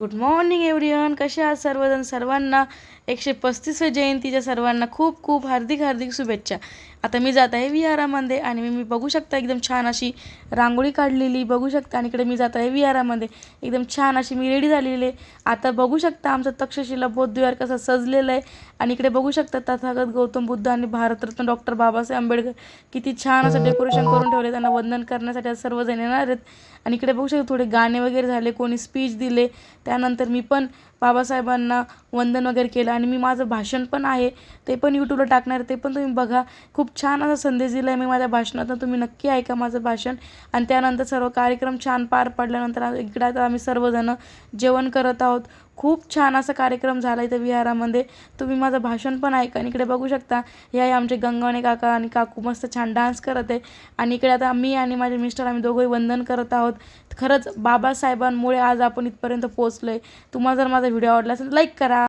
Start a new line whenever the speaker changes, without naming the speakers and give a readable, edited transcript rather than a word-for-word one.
Good morning everyone. कसे आहात सर्वजण? सर्वांना 135व्या जयंतीच्या सर्वांना खूप खूप हार्दिक हार्दिक शुभेच्छा. आता मी जात आहे विहारामध्ये आणि मी बघू शकता एकदम छान अशी रांगोळी काढलेली बघू शकता. आणि इकडे मी जात आहे विहारामध्ये एकदम छान अशी मी रेडी झालेली आहे. आता बघू शकता आमचं तक्षशिला बौद्ध विहार कसं सजलेलं आहे. आणि इकडे बघू शकता तथागत गौतम बुद्ध आणि भारतरत्न डॉक्टर बाबासाहेब आंबेडकर किती छान असं डेकोरेशन करून ठेवले. त्यांना वंदन करण्यासाठी आज सर्वजण येणार आहेत. आणि इकडे बघू शकता थोडे गाणे वगैरे झाले, कोणी स्पीच दिले. त्यानंतर मी पण बाबासाहेबांना वंदन वगैरे केलं आणि मी माझं भाषण पण आहे ते पण यूट्यूबला टाकणार, ते पण तुम्ही बघा. खूप छान असा संदेश दिला आहे मी माझ्या भाषणातून, तुम्ही नक्की ऐका माझं भाषण. आणि त्यानंतर सर्व कार्यक्रम छान पार पडल्यानंतर इकडे आता आम्ही सर्वजण जेवण करत आहोत. खूप छान असा कार्यक्रम झाला इथं विहारामध्ये, तुम्ही माझं भाषण पण ऐका. आणि इकडे बघू शकता हे आहे आमचे गंगावणे काका आणि काकू मस्त छान डान्स करत आहे. आणि इकडे आता मी आणि माझे मिस्टर आम्ही दोघंही वंदन करत आहोत. खरंच बाबासाहेबांमुळे आज आपण इथपर्यंत पोहोचलो आहे. तुम्हाला जर माझा व्हिडिओ आवडला असेल लाईक करा.